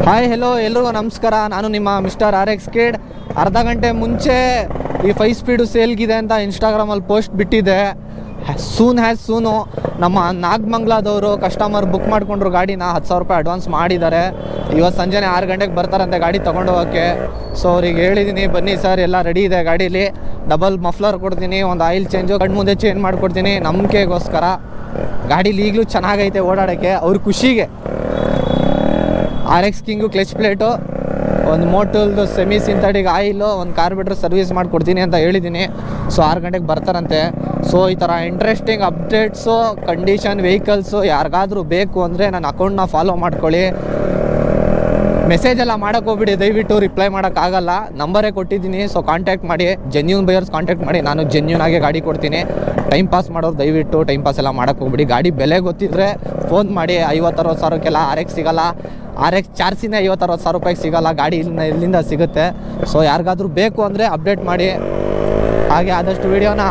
Hi hello ಎಲ್ರಿಗೂ ನಮಸ್ಕಾರ. ನಾನು ನಿಮ್ಮ ಮಿಸ್ಟರ್ RX ಕಿಡ್. ಅರ್ಧ ಗಂಟೆ ಮುಂಚೆ ಈ 5 ಸ್ಪೀಡು ಸೇಲ್ಗಿದೆ ಅಂತ ಇನ್ಸ್ಟಾಗ್ರಾಮಲ್ಲಿ ಪೋಸ್ಟ್ ಬಿಟ್ಟಿದ್ದೆ. ಸೂನು ನಮ್ಮ ನಾಗಮಂಗ್ಲದವರು ಕಸ್ಟಮರ್ ಬುಕ್ ಮಾಡಿಕೊಂಡ್ರು ಗಾಡಿನ. 10,000 ರೂಪಾಯಿ ಅಡ್ವಾನ್ಸ್ ಮಾಡಿದ್ದಾರೆ. ಇವತ್ತು ಸಂಜೆನೇ 6 ಗಂಟೆಗೆ ಬರ್ತಾರಂತೆ ಗಾಡಿ ತೊಗೊಂಡು ಹೋಗೋಕ್ಕೆ. ಸೊ ಅವ್ರಿಗೆ ಹೇಳಿದ್ದೀನಿ, ಬನ್ನಿ ಸರ್ ಎಲ್ಲ ರೆಡಿ ಇದೆ ಗಾಡೀಲಿ, ಡಬಲ್ ಮಫ್ಲರ್ ಕೊಡ್ತೀನಿ, ಒಂದು ಆಯಿಲ್ ಚೇಂಜು ಕಣ್ಣು ಮುಂದೆ ಚೇಂಜ್ ಮಾಡಿಕೊಡ್ತೀನಿ ನಂಬಿಕೆಗೋಸ್ಕರ. ಗಾಡೀಲಿ ಈಗಲೂ ಚೆನ್ನಾಗೈತೆ ಓಡಾಡೋಕ್ಕೆ, ಅವ್ರ ಖುಷಿಗೆ. RX ಕಿಂಗು ಕ್ಲಚ್ ಪ್ಲೇಟು, ಒಂದು ಮೋಟಲ್ದು ಸೆಮಿ ಸಿಂಥೆಟಿಕ್ ಆಯಿಲು, ಒಂದು ಕಾರ್ಬೇಟ್ರ್ ಸರ್ವಿಸ್ ಮಾಡಿಕೊಡ್ತೀನಿ ಅಂತ ಹೇಳಿದ್ದೀನಿ. ಸೊ 6 ಗಂಟೆಗೆ ಬರ್ತಾರಂತೆ. ಸೊ ಈ ಥರ ಇಂಟ್ರೆಸ್ಟಿಂಗ್ ಅಪ್ಡೇಟ್ಸು, ಕಂಡೀಷನ್ ವೆಹಿಕಲ್ಸು ಯಾರಿಗಾದರೂ ಬೇಕು ಅಂದರೆ ನನ್ನ ಅಕೌಂಟ್ನ ಫಾಲೋ ಮಾಡ್ಕೊಳ್ಳಿ. ಮೆಸೇಜೆಲ್ಲ ಮಾಡೋಕ್ಕೆ ಹೋಗ್ಬಿಡಿ, ದಯವಿಟ್ಟು ರಿಪ್ಲೈ ಮಾಡೋಕ್ಕಾಗಲ್ಲ. ನಂಬರೇ ಕೊಟ್ಟಿದ್ದೀನಿ. ಸೊ ಕಾಂಟ್ಯಾಕ್ಟ್ ಮಾಡಿ, ಜೆನ್ಯೂನ್ ಬೈಯರ್ಸ್ ಕಾಂಟ್ಯಾಕ್ಟ್ ಮಾಡಿ, ನಾನು ಜೆನ್ಯೂನ್ ಆಗಿ ಗಾಡಿ ಕೊಡ್ತೀನಿ. ಟೈಮ್ ಪಾಸ್ ಮಾಡೋರು ದಯವಿಟ್ಟು ಟೈಮ್ ಪಾಸ್ ಎಲ್ಲ ಮಾಡೋಕ್ಕೆ ಹೋಗ್ಬಿಡಿ. ಗಾಡಿ ಬೆಲೆ ಗೊತ್ತಿದ್ದರೆ ಫೋನ್ ಮಾಡಿ. 50-60 ಸಾವಿರಕ್ಕೆಲ್ಲ RX ಸಿಗೋಲ್ಲ. RX ಚಾರ್ಸಿನೇ 50-60 ಸಾವಿರ ರೂಪಾಯಿಗೆ ಸಿಗೋಲ್ಲ. ಗಾಡಿ ಇಲ್ಲಿಂದ ಸಿಗುತ್ತೆ. ಸೊ ಯಾರಿಗಾದ್ರೂ ಬೇಕು ಅಂದರೆ ಅಪ್ಡೇಟ್ ಮಾಡಿ. ಹಾಗೆ ಆದಷ್ಟು ವೀಡಿಯೋನ